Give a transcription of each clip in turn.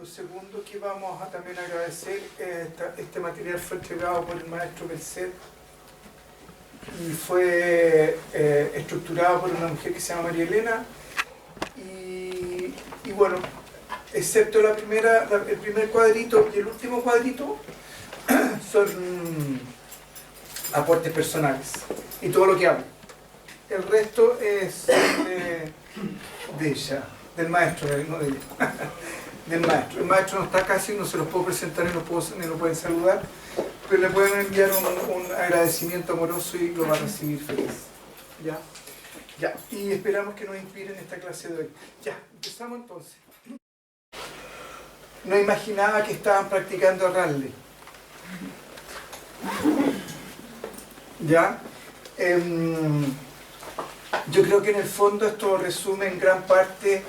Lo segundo que vamos a también agradecer, este material fue entregado por el maestro Merced y fue estructurado por una mujer que se llama María Elena y bueno, excepto el primer cuadrito y el último cuadrito son aportes personales y todo lo que hablo. El resto es de ella, del maestro, no de ella. Del maestro. El maestro no está casi, no se los puedo presentar ni lo pueden saludar, pero le pueden enviar un agradecimiento amoroso y lo va a recibir feliz. ¿Ya? Ya. Y esperamos que nos inspiren esta clase de hoy. Ya, empezamos entonces. No imaginaba que estaban practicando Rally. ¿Ya? Yo creo que en el fondo esto resume en gran parte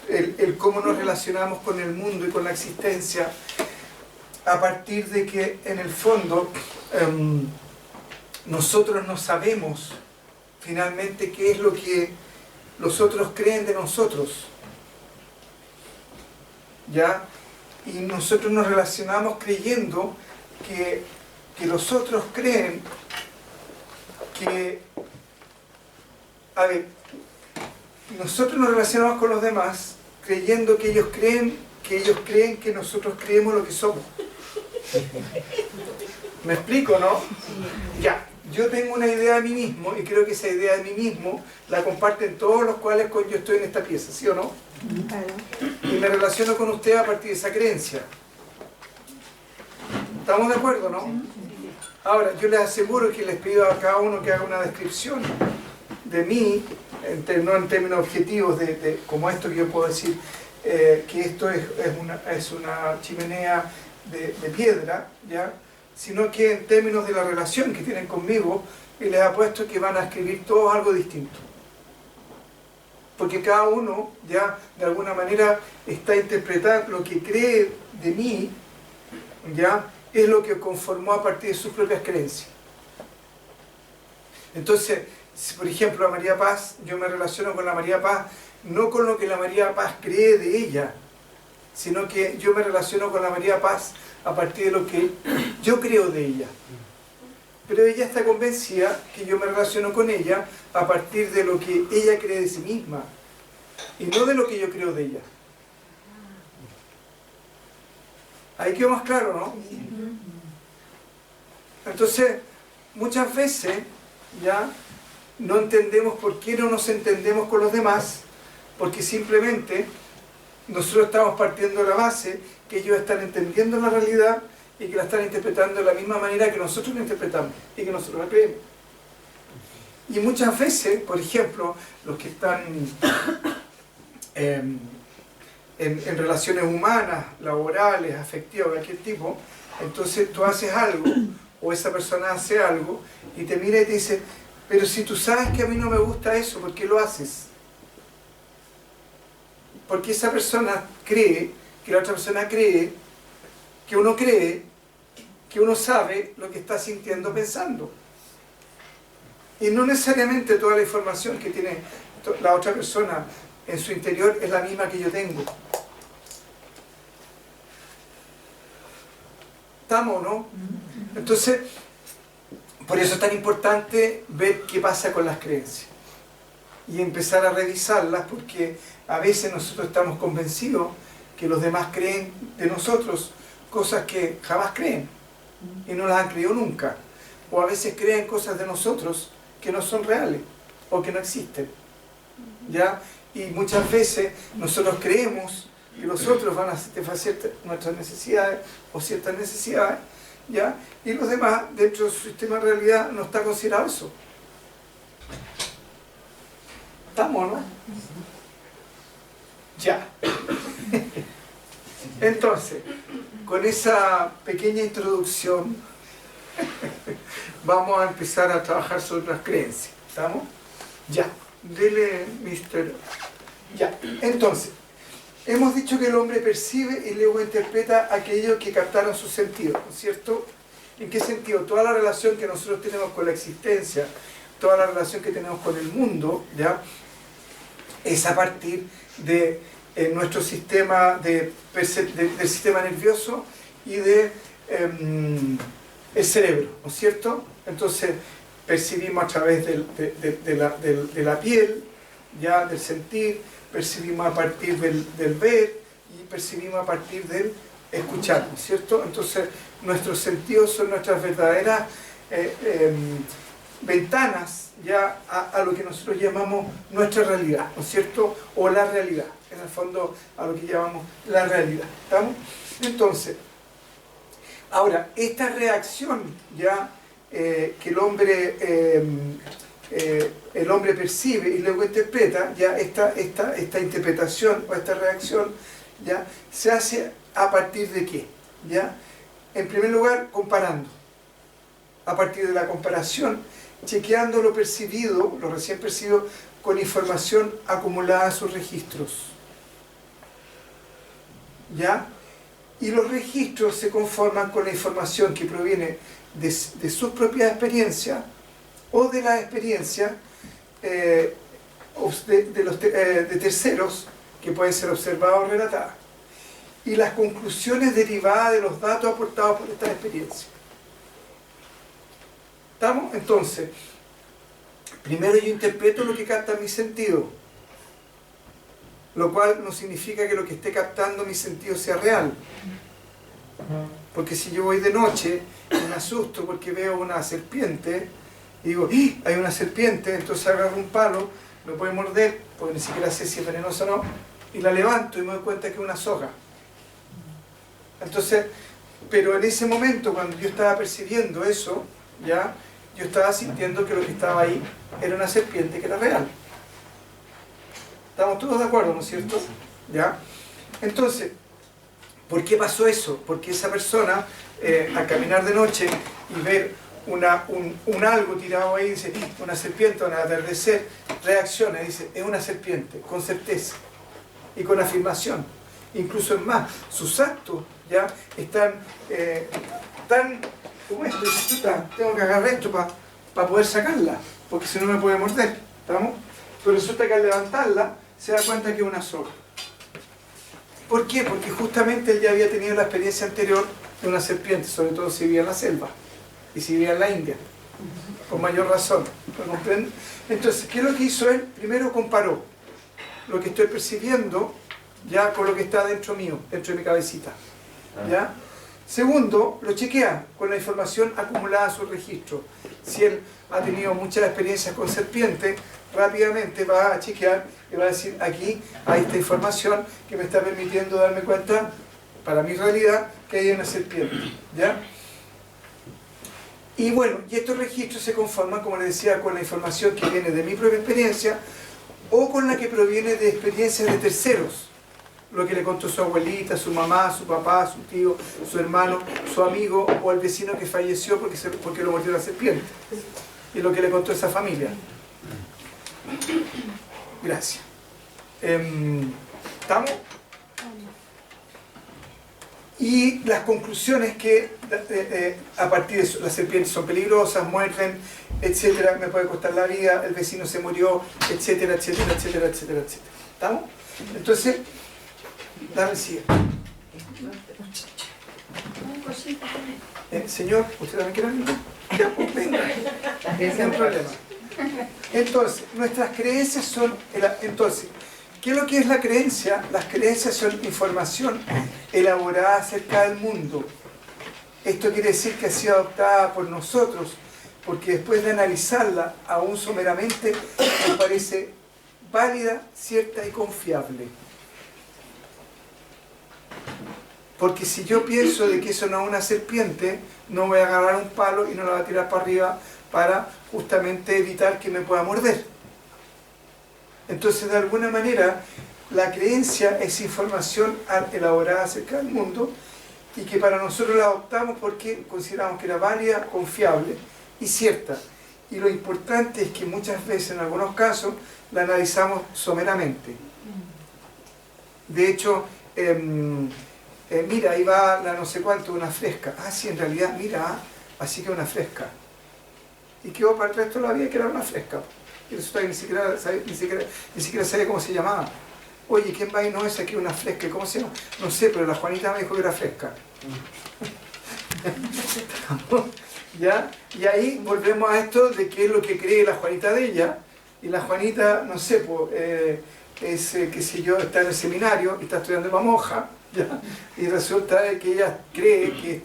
el cómo nos relacionamos con el mundo y con la existencia, a partir de que en el fondo nosotros no sabemos finalmente qué es lo que los otros creen de nosotros, ¿ya? Y nosotros nos relacionamos creyendo que los otros creen que, a ver, nosotros nos relacionamos con los demás creyendo que ellos creen que nosotros creemos lo que somos. ¿Me explico, no? Ya, yo tengo una idea de mí mismo y creo que esa idea de mí mismo la comparten todos los cuales yo estoy en esta pieza, ¿sí o no? Y me relaciono con usted a partir de esa creencia. ¿Estamos de acuerdo, no? Ahora, yo les aseguro que les pido a cada uno que haga una descripción de mí, no en términos objetivos como esto que yo puedo decir, que esto es una chimenea de piedra, ¿ya? Sino que en términos de la relación que tienen conmigo, y les apuesto que van a escribir todos algo distinto. Porque cada uno ya de alguna manera está interpretando lo que cree de mí, ya es lo que conformó a partir de sus propias creencias. Entonces, si por ejemplo a María Paz, yo me relaciono con la María Paz no con lo que la María Paz cree de ella, sino que yo me relaciono con la María Paz a partir de lo que yo creo de ella. Pero ella está convencida que yo me relaciono con ella a partir de lo que ella cree de sí misma y no de lo que yo creo de ella. Ahí quedó más claro, ¿no? Entonces, muchas veces ya no entendemos por qué no nos entendemos con los demás, porque simplemente nosotros estamos partiendo de la base que ellos están entendiendo la realidad y que la están interpretando de la misma manera que nosotros la interpretamos y que nosotros la creemos. Y muchas veces, por ejemplo, los que están en relaciones humanas, laborales, afectivas, de cualquier tipo, entonces tú haces algo, o esa persona hace algo, y te mira y te dice, pero si tú sabes que a mí no me gusta eso, ¿por qué lo haces? Porque esa persona cree, que la otra persona cree, que uno sabe lo que está sintiendo, pensando. Y no necesariamente toda la información que tiene la otra persona en su interior es la misma que yo tengo. ¿Estamos, no? Entonces, por eso es tan importante ver qué pasa con las creencias y empezar a revisarlas, porque a veces nosotros estamos convencidos que los demás creen de nosotros cosas que jamás creen y no las han creído nunca, o a veces creen cosas de nosotros que no son reales o que no existen, ¿ya? Y muchas veces nosotros creemos que los otros van a satisfacer nuestras necesidades o ciertas necesidades, ¿ya? Y los demás, dentro de su sistema de realidad, no está considerado eso. ¿Estamos, no? Ya. Entonces, con esa pequeña introducción, vamos a empezar a trabajar sobre las creencias. ¿Estamos? Ya. Dele, mister. Ya. Entonces, hemos dicho que el hombre percibe y luego interpreta aquello que captaron sus sentidos, ¿no es cierto? ¿En qué sentido? Toda la relación que nosotros tenemos con la existencia, toda la relación que tenemos con el mundo, ¿ya? Es a partir de en nuestro sistema del sistema nervioso y el cerebro, ¿no es cierto? Entonces percibimos a través de la piel, ya del sentir, percibimos a partir del ver y percibimos a partir del escuchar, ¿no es cierto? Entonces nuestros sentidos son nuestras verdaderas ventanas ya a lo que nosotros llamamos nuestra realidad, ¿no es cierto? O la realidad, en el fondo a lo que llamamos la realidad, ¿estamos? Entonces, ahora, esta reacción ya que el hombre percibe y luego interpreta, ya esta interpretación o esta reacción ya se hace a partir de qué, ¿ya? En primer lugar, comparando. A partir de la comparación, chequeando lo percibido, lo recién percibido, con información acumulada a sus registros, ¿ya? Y los registros se conforman con la información que proviene de sus propias experiencias o de las experiencias de terceros que pueden ser observadas o relatadas, y las conclusiones derivadas de los datos aportados por estas experiencias. ¿Estamos? Entonces, primero yo interpreto lo que capta mi sentido, lo cual no significa que lo que esté captando mi sentido sea real. Porque si yo voy de noche y me asusto porque veo una serpiente, y digo, ¡ah! Hay una serpiente, entonces agarro un palo, me puede morder, porque ni siquiera sé si es venenoso o no, y la levanto y me doy cuenta que es una soga. Entonces, pero en ese momento, cuando yo estaba percibiendo eso, ya, yo estaba sintiendo que lo que estaba ahí era una serpiente que era real. ¿Estamos todos de acuerdo, no es cierto? ¿Ya? Entonces, ¿por qué pasó eso? Porque esa persona, al caminar de noche y ver un algo tirado ahí, dice, una serpiente, al atardecer, reacciona y dice, es una serpiente, con certeza y con afirmación. Incluso es más, sus actos ya están tan como esto, tengo que agarrar esto para poder sacarla, porque si no me puede morder, ¿estamos? Pero resulta que al levantarla se da cuenta que es una soga. ¿Por qué? Porque justamente él ya había tenido la experiencia anterior de una serpiente, sobre todo si vivía en la selva y si vivía en la India, con mayor razón, ¿lo comprende? Entonces, ¿qué es lo que hizo él? Primero comparó lo que estoy percibiendo ya con lo que está dentro mío, dentro de mi cabecita, ¿ya? Segundo, lo chequea con la información acumulada a su registro. Si él ha tenido muchas experiencias con serpientes, rápidamente va a chequear y va a decir, aquí hay esta información que me está permitiendo darme cuenta, para mi realidad, que hay una serpiente, ¿ya? Y bueno, y estos registros se conforman, como les decía, con la información que viene de mi propia experiencia o con la que proviene de experiencias de terceros. Lo que le contó su abuelita, su mamá, su papá, su tío, su hermano, su amigo o el vecino que falleció porque lo mordió la serpiente. Y lo que le contó esa familia. Gracias. ¿Estamos? Y las conclusiones que a partir de eso, las serpientes son peligrosas, muerden, etcétera, me puede costar la vida, el vecino se murió, etcétera, etcétera, etcétera, etcétera, etcétera. ¿Estamos? Entonces, dame sigue. Señor, ¿usted también quiere algo? Ya, pues venga. Ese es el problema. Entonces, nuestras creencias son... Entonces, ¿qué es lo que es la creencia? Las creencias son información elaborada acerca del mundo. Esto quiere decir que ha sido adoptada por nosotros, porque después de analizarla, aún someramente, nos parece válida, cierta y confiable. Porque si yo pienso de que eso no es una serpiente, no voy a agarrar un palo y no lo voy a tirar para arriba para justamente evitar que me pueda morder. Entonces, de alguna manera, la creencia es información elaborada acerca del mundo y que para nosotros la adoptamos porque consideramos que era válida, confiable y cierta. Y lo importante es que muchas veces, en algunos casos, la analizamos someramente. De hecho, mira, ahí va la no sé cuánto, una fresca. Ah, sí, en realidad, mira, así que una fresca. Y quedó para el resto de la vida que era una fresca. Y resulta que ni siquiera sabía cómo se llamaba. oye, ¿quién va ahí? No, esa aquí es una fresca, ¿cómo se llama? No sé, pero la Juanita me dijo que era fresca. ¿Ya? Y ahí volvemos a esto de qué es lo que cree la Juanita de ella. Y la Juanita, no sé, pues, qué sé yo, está en el seminario y está estudiando para monja, ¿ya? Y resulta que ella cree que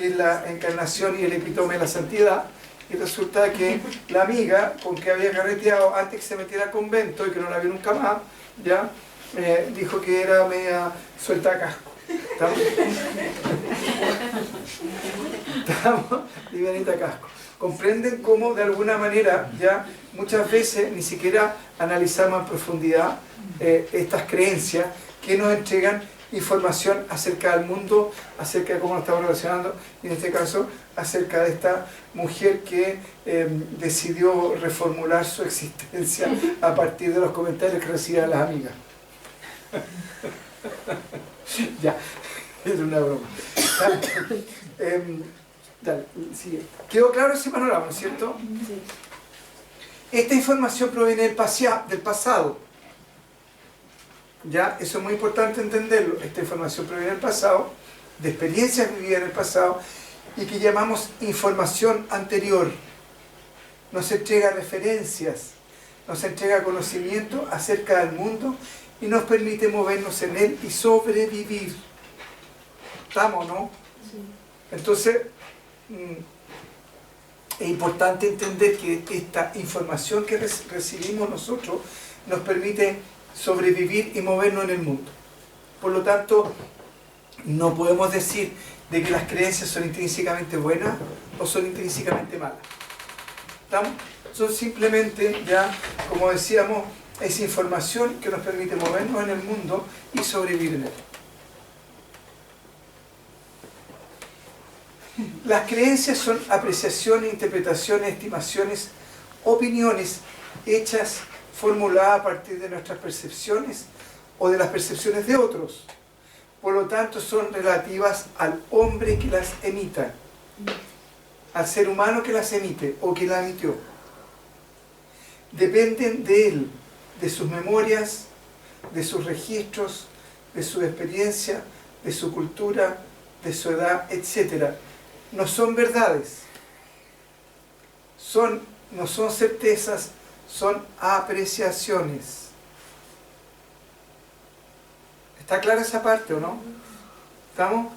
es la encarnación y el epítome de la santidad. Y resulta que la amiga con que había carreteado antes que se metiera al convento y que no la vio nunca más, ¿ya? Dijo que era media suelta a casco. ¿Estamos? Livianita a casco. Comprenden cómo de alguna manera ya muchas veces ni siquiera analizamos en profundidad estas creencias que nos entregan información acerca del mundo, acerca de cómo nos estamos relacionando, y en este caso acerca de esta mujer que decidió reformular su existencia a partir de los comentarios que recibían las amigas. Ya, es una broma. Dale, sigue. ¿Quedó claro ese panorama, no es cierto? Sí. Esta información proviene del pasado. ¿Ya? Eso es muy importante entenderlo. Esta información proviene del pasado, de experiencias vividas en el pasado, y que llamamos información anterior. Nos entrega referencias, nos entrega conocimiento acerca del mundo y nos permite movernos en él y sobrevivir. ¿Estamos, no? Sí. Entonces, es importante entender que esta información que recibimos nosotros nos permite sobrevivir y movernos en el mundo. Por lo tanto, no podemos decir de que las creencias son intrínsecamente buenas o son intrínsecamente malas. ¿Estamos? Son simplemente, ya, como decíamos, es información que nos permite movernos en el mundo y sobrevivir en él. Las creencias son apreciaciones, interpretaciones, estimaciones, opiniones hechas, formuladas a partir de nuestras percepciones o de las percepciones de otros. Por lo tanto, son relativas al hombre que las emita, al ser humano que las emite o que las emitió. Dependen de él, de sus memorias, de sus registros, de su experiencia, de su cultura, de su edad, etc. No son verdades, no son certezas, son apreciaciones. ¿Está clara esa parte o no? ¿Estamos?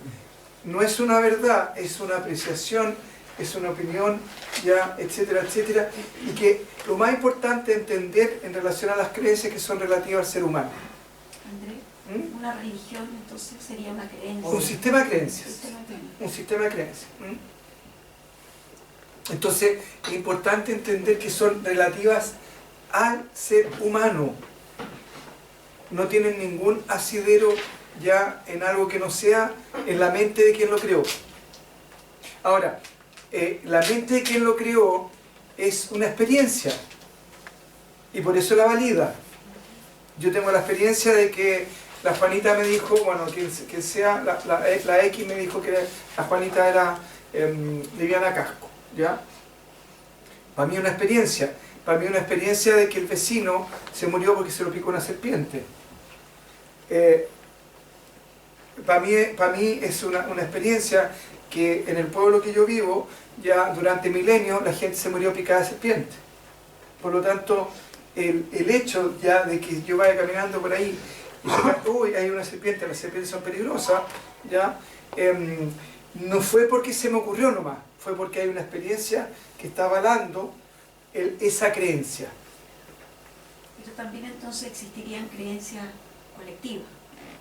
No es una verdad, es una apreciación, es una opinión, ya, etcétera, etcétera. Y que lo más importante entender en relación a las creencias que son relativas al ser humano. Andrés, una religión entonces sería una creencia. Un sistema de creencias. Un sistema de creencias. Entonces, es importante entender que son relativas al ser humano. No tienen ningún asidero ya en algo que no sea en la mente de quien lo creó. Ahora, la mente de quien lo creó es una experiencia y por eso la valida. Yo tengo la experiencia de que la Juanita me dijo, bueno, que sea, la X me dijo que la Juanita era liviana casco, ¿ya? Para mí una experiencia. Para mí una experiencia de que el vecino se murió porque se lo picó una serpiente. Para mí es una experiencia que en el pueblo que yo vivo, ya durante milenios la gente se murió picada de serpiente. Por lo tanto, el hecho ya de que yo vaya caminando por ahí y diga, uy, hay una serpiente, las serpientes son peligrosas, ya, no fue porque se me ocurrió nomás, fue porque hay una experiencia que está avalando esa creencia. Pero también entonces existirían creencias colectivas.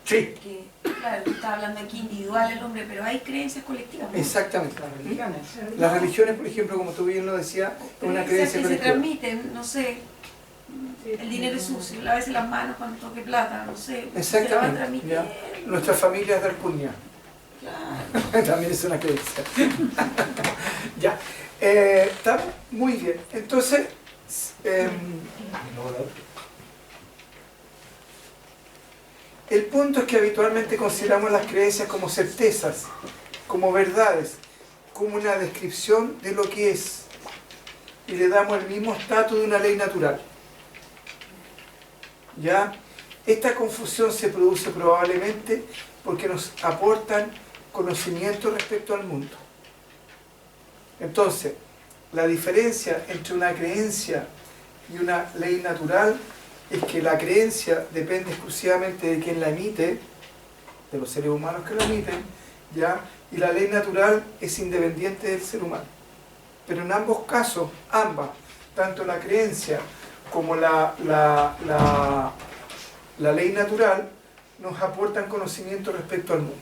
Sí. Que, claro, tú estás hablando aquí individual el hombre, pero hay creencias colectivas, ¿no? Exactamente. Las religiones. Las religiones, por ejemplo, como tú bien lo decías, es una creencia que se colectiva. transmiten, no sé, el dinero es sucio, lávese las manos cuando toque plata, no sé. Exactamente, se la van transmitiendo. ¿ya? Nuestra familia es de Alcunia. Claro. También es una creencia. Ya. Está muy bien. Entonces, el punto es que habitualmente consideramos las creencias como certezas, como verdades, como una descripción de lo que es, y le damos el mismo estatus de una ley natural. ¿Ya? Esta confusión se produce probablemente porque nos aportan conocimiento respecto al mundo. Entonces, la diferencia entre una creencia y una ley natural es que la creencia depende exclusivamente de quien la emite, de los seres humanos que la emiten, ¿ya? Y la ley natural es independiente del ser humano. Pero en ambos casos, ambas, tanto la creencia como la ley natural, nos aportan conocimiento respecto al mundo.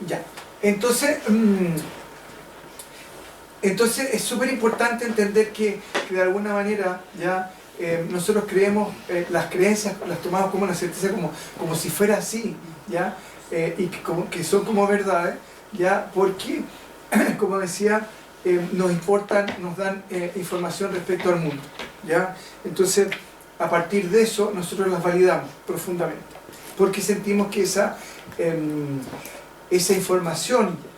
Ya, entonces es súper importante entender que de alguna manera ya nosotros creemos, las creencias las tomamos como una certeza, como si fuera así, ¿ya? Y que son como verdades, ¿ya? Porque, como decía, nos importan, nos dan información respecto al mundo, ¿ya? Entonces, a partir de eso, nosotros las validamos profundamente, porque sentimos que esa información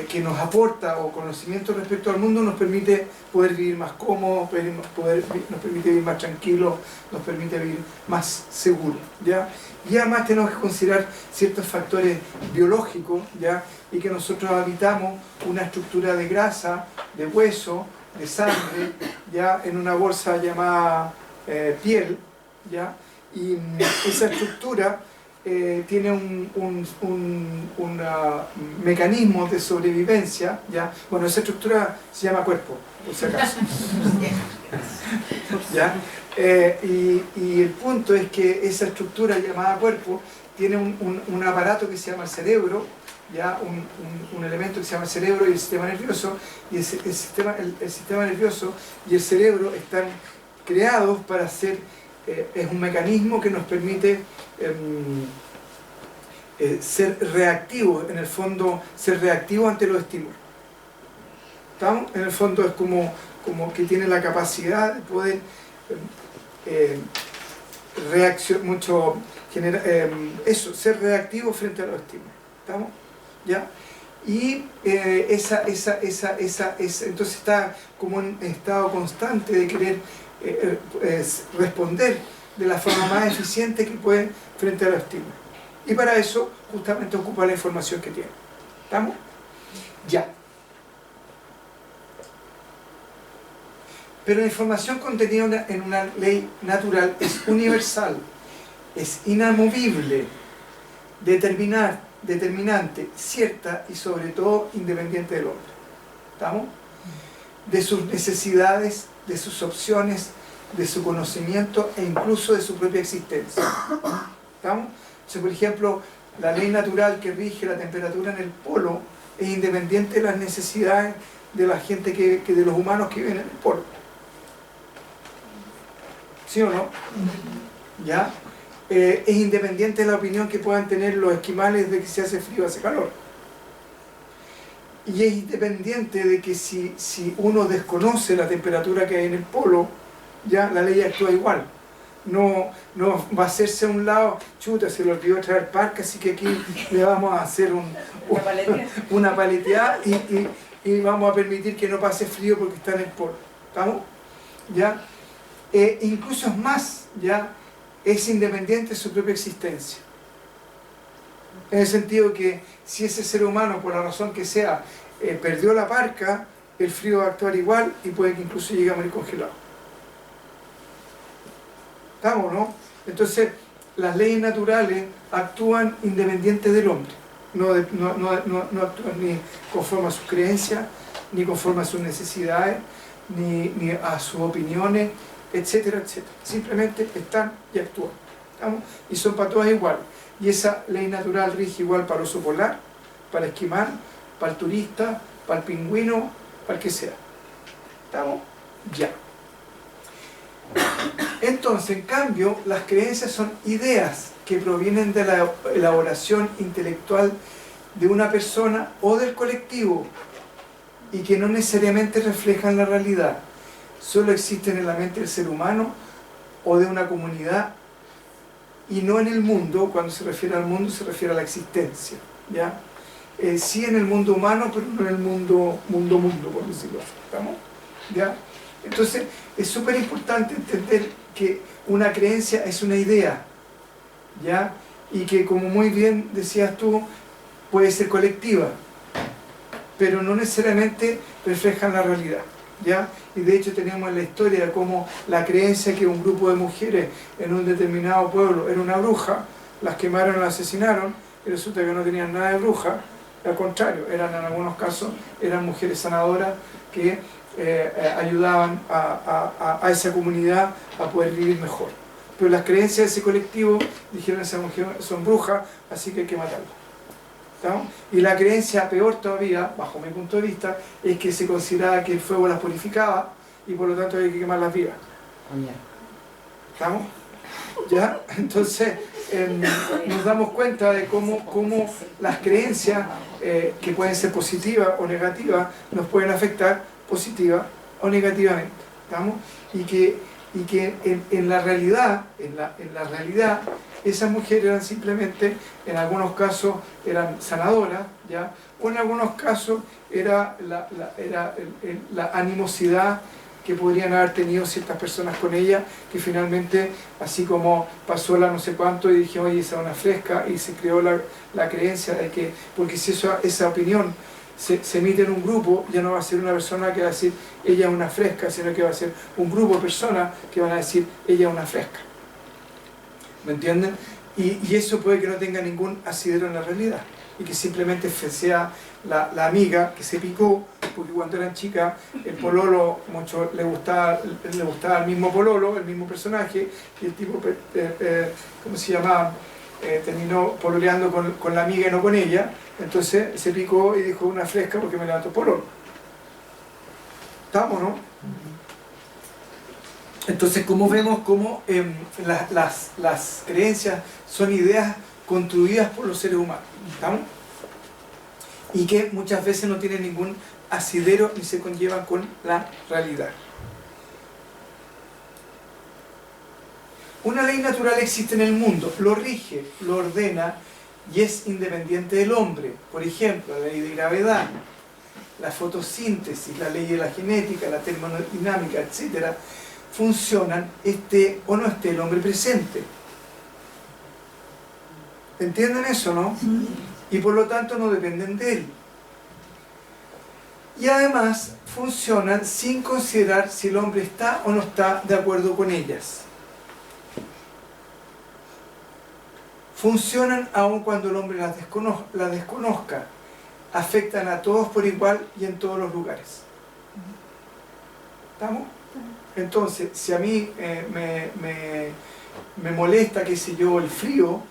que nos aporta o conocimiento respecto al mundo nos permite poder vivir más cómodos, nos permite vivir más tranquilos, nos permite vivir más seguros, ¿ya? Y además tenemos que considerar ciertos factores biológicos, ¿ya? Y que nosotros habitamos una estructura de grasa, de hueso, de sangre, ¿ya? En una bolsa llamada piel, ¿ya? Y esa estructura tiene un mecanismo de sobrevivencia, ¿ya? Bueno, esa estructura se llama cuerpo, por si acaso. ¿Ya? Y el punto es que esa estructura llamada cuerpo tiene un aparato que se llama el cerebro, ¿ya? Un elemento que se llama el cerebro y el sistema nervioso, y el sistema nervioso y el cerebro están creados para hacer, es un mecanismo que nos permite ser reactivos, en el fondo ser reactivos ante los estímulos. ¿Estamos? En el fondo es como que tiene la capacidad de poder ser reactivo frente a los estímulos. ¿Estamos? ¿Ya? Y entonces está como en estado constante de querer responder de la forma más eficiente que puede frente a los estímulos. Y para eso justamente ocupa la información que tiene. ¿Estamos? Ya. Pero la información contenida en una ley natural es universal, es inamovible, determinante, cierta y sobre todo independiente del hombre. ¿Estamos? De sus necesidades, de sus opciones, de su conocimiento e incluso de su propia existencia. ¿Estamos? Entonces, por ejemplo, la ley natural que rige la temperatura en el polo es independiente de las necesidades de la gente de los humanos que viven en el polo. ¿Sí o no? ¿Ya? Es independiente de la opinión que puedan tener los esquimales de que si hace frío o hace calor. Y es independiente de que si uno desconoce la temperatura que hay en el polo, ya la ley actúa igual. No va a hacerse a un lado, chuta, se le olvidó traer parque, así que aquí le vamos a hacer una paleteada y vamos a permitir que no pase frío porque está en el polo. ¿Estamos? ¿Ya? Incluso es más, ¿ya? Es independiente de su propia existencia. En el sentido que si ese ser humano, por la razón que sea, perdió la parca, el frío va a actuar igual y puede que incluso llegue a morir congelado. ¿Estamos, no? Entonces, las leyes naturales actúan independientes del hombre. No actúan ni conforme a sus creencias, ni conforme a sus necesidades, ni a sus opiniones, etcétera, etcétera. Simplemente están y actúan. ¿Estamos? Y son para todas iguales. Y esa ley natural rige igual para el oso polar, para el esquimal, para el turista, para el pingüino, para el que sea. ¿Estamos? Ya. Entonces, en cambio, las creencias son ideas que provienen de la elaboración intelectual de una persona o del colectivo y que no necesariamente reflejan la realidad. Solo existen en la mente del ser humano o de una comunidad y no en el mundo. Cuando se refiere al mundo se refiere a la existencia, ¿ya? Sí en el mundo humano, pero no en el mundo, por decirlo así. ¿Estamos? ¿Ya? Entonces, es súper importante entender que una creencia es una idea, ¿ya? Y que, como muy bien decías tú, puede ser colectiva, pero no necesariamente reflejan la realidad, ¿ya? Y de hecho tenemos en la historia como la creencia que un grupo de mujeres en un determinado pueblo era una bruja, las quemaron, las asesinaron, y resulta que no tenían nada de bruja, al contrario, eran en algunos casos, eran mujeres sanadoras que ayudaban a esa comunidad a poder vivir mejor. Pero las creencias de ese colectivo dijeron: esas mujeres son brujas, así que hay que matarlas. ¿Estamos? Y la creencia peor todavía, bajo mi punto de vista, es que se consideraba que el fuego las purificaba y por lo tanto hay que quemarlas vivas. ¿Estamos? ¿Ya? Entonces nos damos cuenta de cómo las creencias que pueden ser positivas o negativas nos pueden afectar positiva o negativamente. ¿Estamos? Y que en la realidad, esas mujeres eran simplemente, en algunos casos eran sanadoras, ¿ya? O en algunos casos era la animosidad que podrían haber tenido ciertas personas con ella, que finalmente, así como pasó la no sé cuánto y dije: oye, esa es una fresca, y se creó la creencia de que, porque si esa opinión se emite en un grupo, ya no va a ser una persona que va a decir ella es una fresca, sino que va a ser un grupo de personas que van a decir ella es una fresca. ¿Me entienden? Y eso puede que no tenga ningún asidero en la realidad, y que simplemente sea la amiga que se picó porque cuando eran chicas el pololo mucho le gustaba el mismo pololo, el mismo personaje, y el tipo, ¿cómo se llamaba? Terminó pololeando con la amiga y no con ella. Entonces se picó y dijo: una fresca porque me levantó pololo. ¿Estamos, no? Entonces, como vemos cómo las creencias son ideas construidas por los seres humanos, ¿estamos? Y que muchas veces no tienen ningún asidero ni se conllevan con la realidad. Una ley natural existe en el mundo, lo rige, lo ordena y es independiente del hombre. Por ejemplo, la ley de gravedad, la fotosíntesis, la ley de la genética, la termodinámica, etc., funcionan esté o no esté el hombre presente. ¿Entienden eso, no? Sí. Y por lo tanto no dependen de él. Y además funcionan sin considerar si el hombre está o no está de acuerdo con ellas. Funcionan aun cuando el hombre las desconozca. Afectan a todos por igual y en todos los lugares. ¿Estamos? Entonces, si a mí me molesta, qué sé yo, el frío,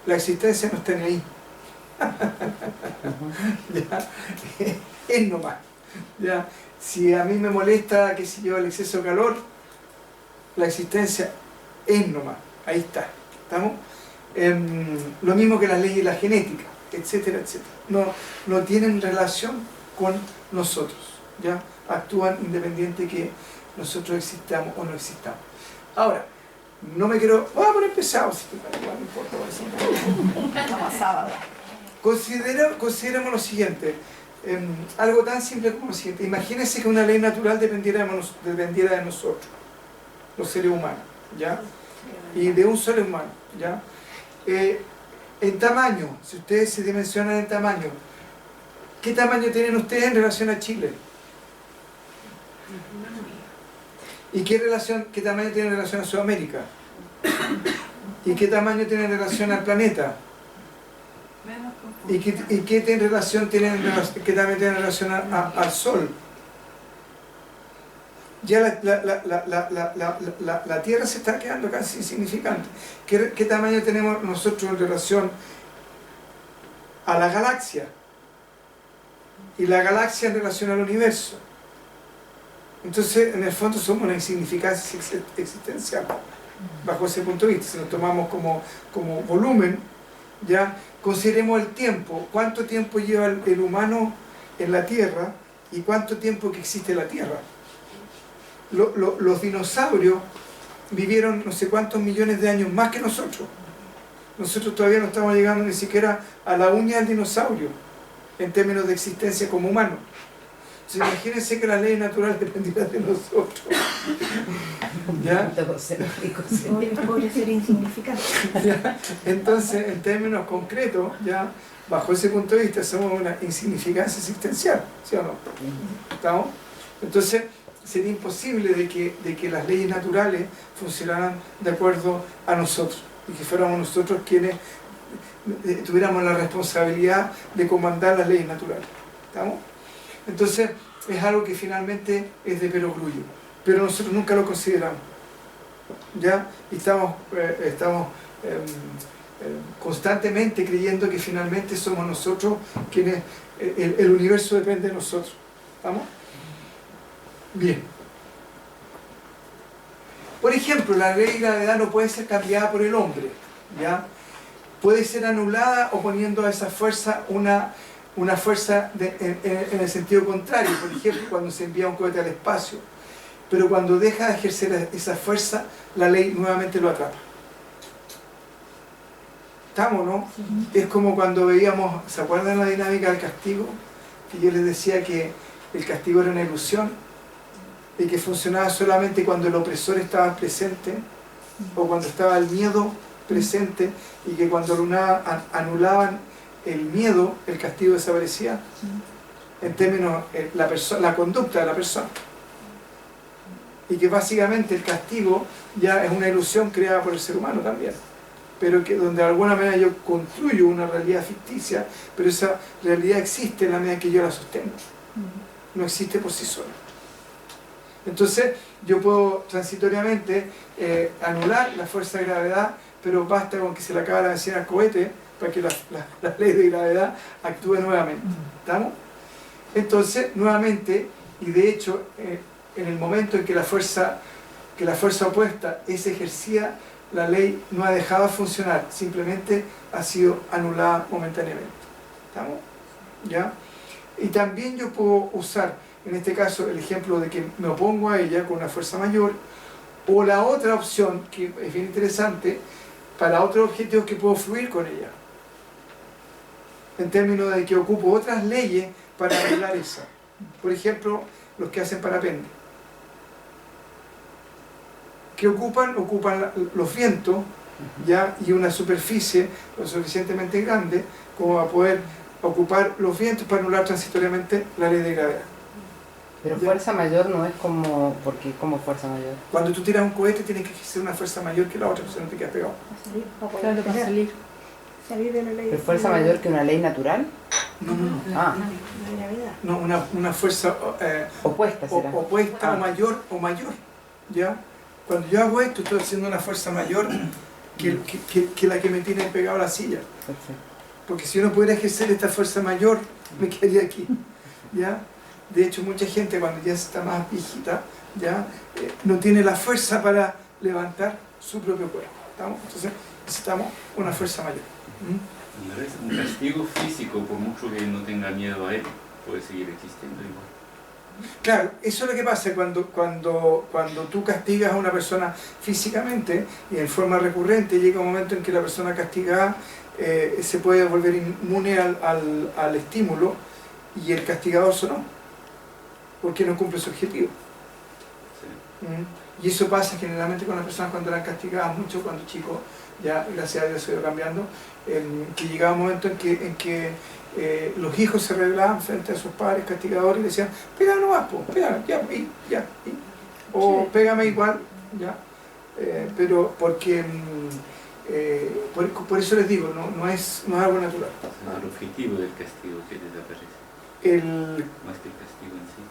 la existencia no está en ahí. ¿Ya? Es nomás. ¿Ya? Si a mí me molesta, qué sé yo, el exceso de calor, la existencia es nomás. Ahí está. ¿Estamos? Lo mismo que las leyes de la genética, etcétera, etcétera. No tienen relación con nosotros. ¿Ya? Actúan independiente que nosotros existamos o no existamos. Ahora, no me quiero... Voy a poner pesado, si no importa. Consideremos lo siguiente. Algo tan simple como lo siguiente. Imagínense que una ley natural dependiera de nosotros, los seres humanos, ¿ya? Y de un solo humano, ¿ya? En tamaño, si ustedes se dimensionan en tamaño, ¿qué tamaño tienen ustedes en relación a Chile? ¿Y qué tamaño tienen en relación a Sudamérica? ¿Y qué tamaño tienen en relación al planeta? ¿Y qué tamaño tienen en relación al Sol? Ya la Tierra se está quedando casi insignificante. ¿Qué tamaño tenemos nosotros en relación a la galaxia? Y la galaxia en relación al universo. Entonces, en el fondo somos una insignificancia existencial, bajo ese punto de vista. Si nos tomamos como volumen, ya consideremos el tiempo. ¿Cuánto tiempo lleva el humano en la Tierra y cuánto tiempo que existe la Tierra? Los dinosaurios vivieron no sé cuántos millones de años más que nosotros. Nosotros todavía no estamos llegando ni siquiera a la uña del dinosaurio en términos de existencia como humanos. Entonces, imagínense que las leyes naturales dependieran de nosotros. ¿Ya? Podría ser insignificante. ¿Ya? Entonces, en términos concretos, ya, bajo ese punto de vista, somos una insignificancia existencial, ¿sí o no? ¿Estamos? Entonces, sería imposible de que las leyes naturales funcionaran de acuerdo a nosotros y que fuéramos nosotros quienes tuviéramos la responsabilidad de comandar las leyes naturales. ¿Estamos? Entonces, es algo que finalmente es de perogrullo, pero nosotros nunca lo consideramos. ¿Ya? Y estamos constantemente creyendo que finalmente somos nosotros quienes, el universo depende de nosotros. ¿Estamos? Bien. Por ejemplo, la ley de gravedad no puede ser cambiada por el hombre, ¿ya? Puede ser anulada o poniendo a esa fuerza una fuerza en el sentido contrario. Por ejemplo, cuando se envía un cohete al espacio, pero cuando deja de ejercer esa fuerza, la ley nuevamente lo atrapa. ¿Estamos, no? Sí. Es como cuando veíamos, ¿se acuerdan la dinámica del castigo? Que yo les decía que el castigo era una ilusión y que funcionaba solamente cuando el opresor estaba presente o cuando estaba el miedo presente, y que cuando anulaban el miedo, el castigo desaparecía, en términos la conducta de la persona, y que básicamente el castigo ya es una ilusión creada por el ser humano también, pero que donde de alguna manera yo construyo una realidad ficticia, pero esa realidad existe en la medida que yo la sostengo, no existe por sí sola. Entonces yo puedo transitoriamente anular la fuerza de gravedad, pero basta con que se le acabe la benzina al cohete para que la ley de gravedad actúe nuevamente. ¿Estamos? Entonces, nuevamente, y de hecho, en el momento en que la fuerza opuesta es ejercida, la ley no ha dejado de funcionar, simplemente ha sido anulada momentáneamente. ¿Estamos? ¿Ya? Y también yo puedo usar, en este caso, el ejemplo de que me opongo a ella con una fuerza mayor, o la otra opción, que es bien interesante, para otros objetivos que puedo fluir con ella, en términos de que ocupo otras leyes para anular esa. Por ejemplo, los que hacen parapente. ¿Qué ocupan? Ocupan los vientos, ¿ya? Y una superficie lo suficientemente grande como para poder ocupar los vientos para anular transitoriamente la ley de gravedad. Pero fuerza mayor no es como... ¿Por qué como fuerza mayor? Cuando tú tiras un cohete tienes que ejercer una fuerza mayor que la otra, si no te quedas pegado. Claro, para salir de la ley. ¿Pero fuerza mayor que una ley natural? No. Ah, La gravedad. No, una fuerza opuesta será. opuesta Ah. o mayor, ¿ya? Cuando yo hago esto, estoy haciendo una fuerza mayor que la que me tiene pegado a la silla. Perfecto. Porque si yo no pudiera ejercer esta fuerza mayor, me quedaría aquí, ¿ya? De hecho, mucha gente cuando ya está más viejita, ¿ya? No tiene la fuerza para levantar su propio cuerpo. ¿Estamos? Entonces necesitamos una fuerza mayor. ¿Mm? Un castigo físico, por mucho que no tenga miedo a él, puede seguir existiendo igual. Claro, eso es lo que pasa cuando tú castigas a una persona físicamente y en forma recurrente, llega un momento en que la persona castigada se puede volver inmune al estímulo, y el castigador no, porque no cumple su objetivo. Sí. Y eso pasa generalmente con las personas cuando eran castigadas mucho, cuando chicos, ya gracias a Dios se ha ido cambiando, que llegaba un momento en que los hijos se rebelaban frente a sus padres castigadores y decían, pégame nomás, pégame, o pégame igual, ya. Pero porque, por eso les digo, no es algo natural. El objetivo del castigo que desaparece, más que el castigo en sí.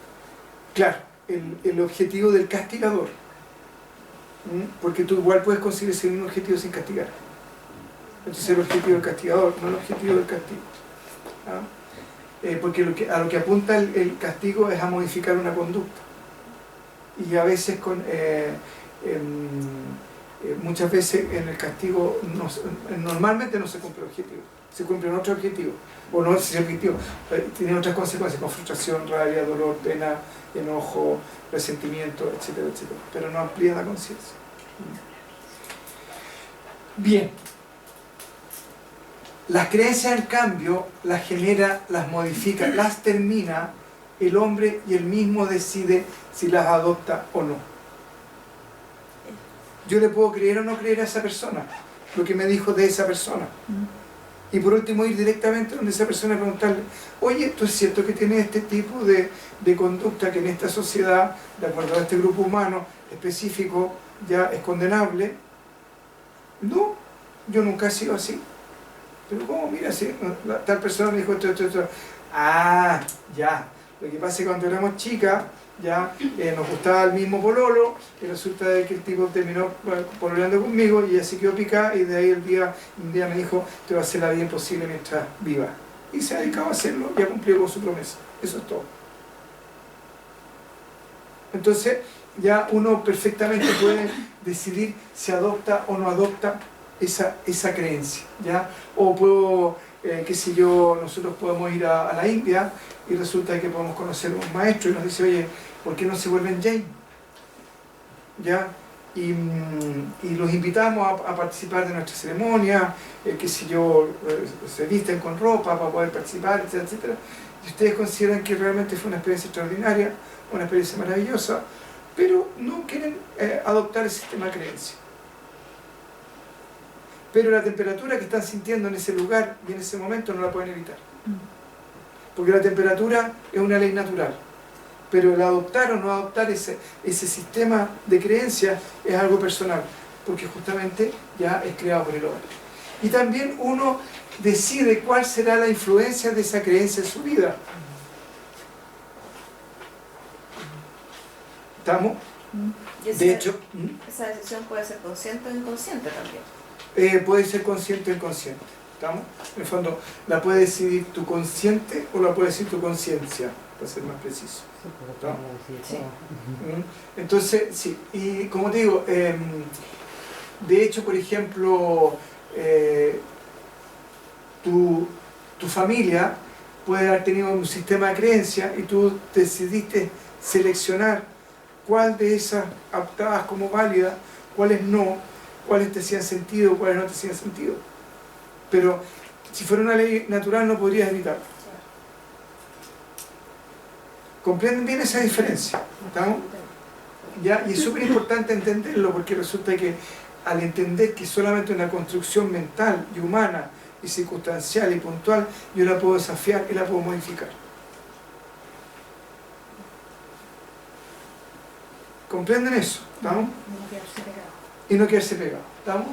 Claro, el objetivo del castigador. Porque tú igual puedes conseguir ese mismo objetivo sin castigar. Entonces el objetivo del castigador, no el objetivo del castigo. ¿Ah? Porque a lo que apunta el castigo es a modificar una conducta. Y a veces muchas veces en el castigo normalmente no se cumple el objetivo, se cumplen otros objetivos, o no ese objetivo, tiene otras consecuencias, con frustración, rabia, dolor, pena, enojo, resentimiento, etcétera, etcétera, pero no amplía la conciencia. Bien, las creencias en cambio las genera, las modifica, las termina el hombre y él mismo decide si las adopta o no. Yo le puedo creer o no creer a esa persona, lo que me dijo de esa persona. Y por último ir directamente donde esa persona y preguntarle, oye, ¿esto es cierto que tiene este tipo de conducta que en esta sociedad, de acuerdo a este grupo humano específico, ya es condenable? No, yo nunca he sido así. Pero ¿cómo? Mira, si tal persona me dijo esto. Ah, ya. Lo que pasa es que cuando éramos chicas, ya nos gustaba el mismo pololo, y resulta de que el tipo terminó pololeando conmigo y ella se quedó picada, y de ahí un día me dijo, te va a hacer la vida imposible mientras viva. Y se ha dedicado a hacerlo y ha cumplido con su promesa. Eso es todo. Entonces, ya uno perfectamente puede decidir si adopta o no adopta esa creencia, ¿ya? O puedo, qué sé yo, nosotros podemos ir a la India y resulta que podemos conocer a un maestro y nos dice, oye, ¿por qué no se vuelven Jain? ¿Ya? Y los invitamos a participar de nuestra ceremonia, qué sé yo, se visten con ropa para poder participar, etcétera, etcétera. Y ustedes consideran que realmente fue una experiencia extraordinaria, una experiencia maravillosa, pero no quieren adoptar el sistema de creencia. Pero la temperatura que están sintiendo en ese lugar y en ese momento no la pueden evitar. Porque la temperatura es una ley natural. Pero el adoptar o no adoptar ese sistema de creencias es algo personal. Porque justamente ya es creado por el hombre. Y también uno decide cuál será la influencia de esa creencia en su vida. ¿Estamos? De hecho, esa decisión puede ser consciente o inconsciente también. Puede ser consciente o inconsciente. ¿Estamos? En el fondo, la puede decidir tu consciente o la puede decidir tu conciencia, para ser más preciso. Sí. Entonces, sí. Y como te digo, de hecho, por ejemplo, tu familia puede haber tenido un sistema de creencia y tú decidiste seleccionar cuál de esas adoptabas como válida, cuáles no, cuáles te hacían sentido, cuáles no te hacían sentido. Pero si fuera una ley natural no podrías evitarlo. ¿Comprenden bien esa diferencia? ¿Estamos? ¿Ya? Y es súper importante entenderlo porque resulta que al entender que solamente una construcción mental y humana y circunstancial y puntual, yo la puedo desafiar y la puedo modificar. ¿Comprenden eso? ¿Estamos? Y no quedarse pegado. ¿Estamos?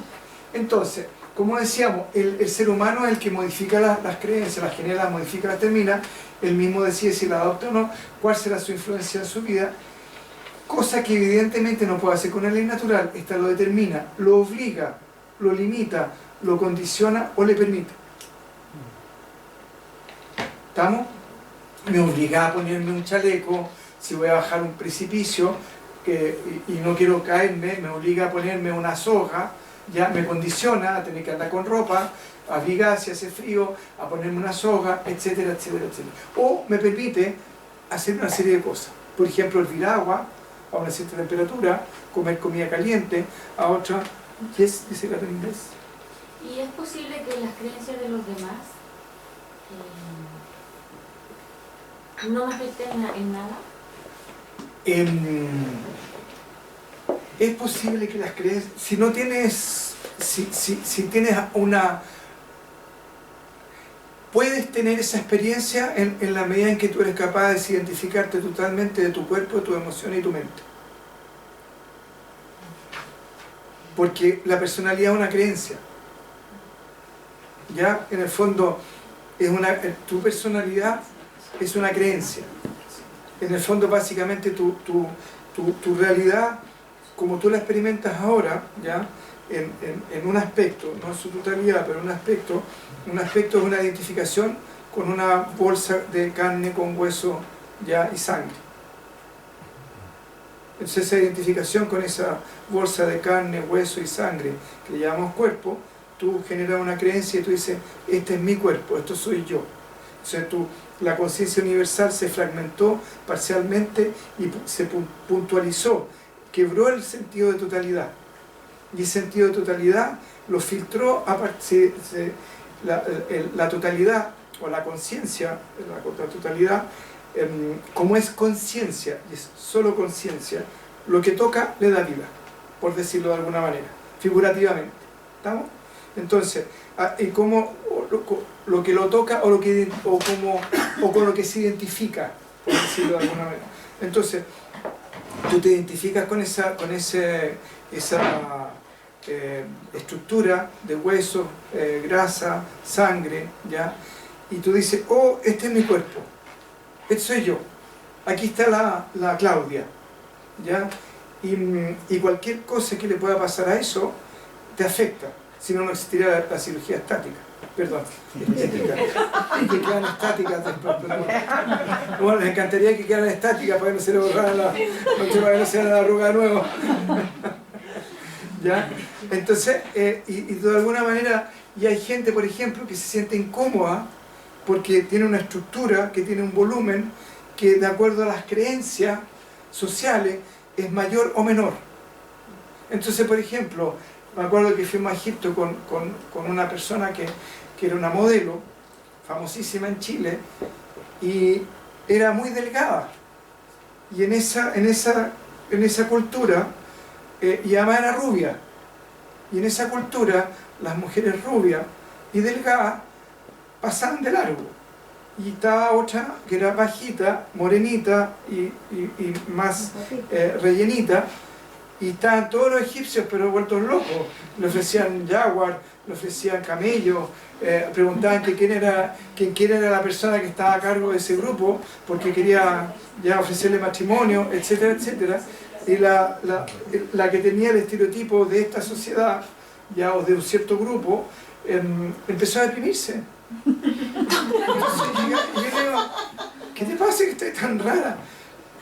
Entonces, como decíamos, el ser humano es el que modifica las creencias, las genera, las modifica, las termina, él mismo decide si la adopta o no, cuál será su influencia en su vida, cosa que evidentemente no puede hacer con una ley natural. Esta lo determina, lo obliga, lo limita, lo condiciona o le permite. ¿Estamos? Me obliga a ponerme un chaleco, si voy a bajar un precipicio y no quiero caerme, me obliga a ponerme una soga, ya me condiciona a tener que andar con ropa, a abrigar si hace frío, a ponerme una soga, etcétera, etcétera, etcétera. O me permite hacer una serie de cosas. Por ejemplo, hervir agua a una cierta temperatura, comer comida caliente, a otra... Yes, dice Gato en inglés. ¿Y es posible que las creencias de los demás no me afecten en nada? Es posible que las creencias, si no tienes, si tienes una, puedes tener esa experiencia en la medida en que tú eres capaz de identificarte totalmente de tu cuerpo, de tu emoción y tu mente. Porque la personalidad es una creencia. Ya, en el fondo, tu personalidad es una creencia. En el fondo, básicamente, tu realidad, como tú la experimentas ahora, ¿ya? En un aspecto, no en su totalidad, pero un aspecto es una identificación con una bolsa de carne con hueso, ¿ya? Y sangre. Entonces esa identificación con esa bolsa de carne, hueso y sangre que le llamamos cuerpo, tú generas una creencia y tú dices, este es mi cuerpo, esto soy yo. O sea, la conciencia universal se fragmentó parcialmente y se puntualizó, quebró el sentido de totalidad. Y ese sentido de totalidad lo filtró, la totalidad o la conciencia, la totalidad como es conciencia, es solo conciencia, lo que toca le da vida, por decirlo de alguna manera, figurativamente. ¿Estamos? Entonces, y como lo que lo toca o con lo que se identifica, por decirlo de alguna manera. Entonces, tú te identificas con esa estructura de hueso, grasa, sangre, ¿ya? Y tú dices, oh, este es mi cuerpo, este soy yo, aquí está la Claudia, ¿ya? Y cualquier cosa que le pueda pasar a eso te afecta, si no, no existiría la cirugía estática, perdón, estética, que quedan estáticas después, pero bueno, les encantaría que quedaran estáticas para que no se le borraran para que no se hagan la arruga de nuevo. ¿Ya? Entonces, y de alguna manera, y hay gente, por ejemplo, que se siente incómoda porque tiene una estructura, que tiene un volumen, que de acuerdo a las creencias sociales es mayor o menor. Entonces, por ejemplo, me acuerdo que fuimos a Egipto con una persona que era una modelo, famosísima en Chile, y era muy delgada. Y en esa cultura, y además era rubia, y en esa cultura las mujeres rubias y delgadas pasaban de largo, y estaba otra que era bajita, morenita y más rellenita, y estaban todos los egipcios pero vueltos locos, le ofrecían jaguar, le ofrecían camellos, preguntaban que quién era la persona que estaba a cargo de ese grupo porque quería ya ofrecerle matrimonio, etcétera, etcétera. Y la que tenía el estereotipo de esta sociedad, ya, o de un cierto grupo, empezó a deprimirse. Entonces, yo le digo, ¿qué te pasa que estás tan rara?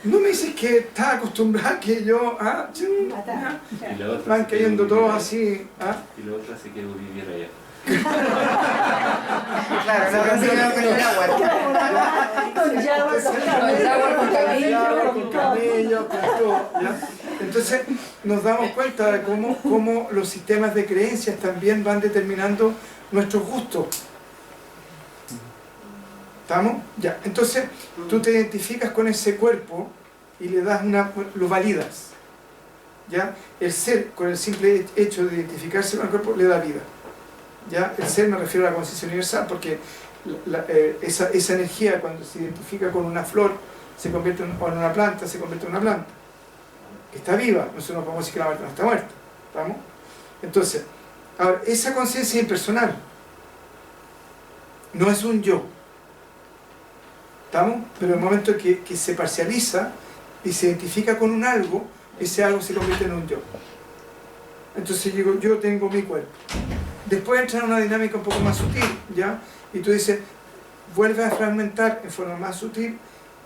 No me dices que estás acostumbrada que yo, van cayendo todos así. Y la otra se quiere vivir allá. Claro, no se quedó con el agua. Con camello, con todo, ¿ya? Entonces nos damos cuenta de cómo los sistemas de creencias también van determinando nuestros gustos. ¿Estamos? Ya. Entonces tú te identificas con ese cuerpo y le das lo validas. ¿Ya? El ser, con el simple hecho de identificarse con el cuerpo, le da vida. ¿Ya? El ser, me refiero a la conciencia universal, porque esa energía, cuando se identifica con una flor, se convierte en una planta, se convierte en una planta que está viva. Nosotros no podemos decir que la planta no está muerta. ¿Estamos? Entonces, ahora, esa conciencia impersonal no es un yo. ¿Estamos? Pero en el momento que se parcializa y se identifica con un algo, ese algo se convierte en un yo. Entonces digo, yo tengo mi cuerpo. Después entra en una dinámica un poco más sutil, ¿ya? Y tú dices, vuelves a fragmentar en forma más sutil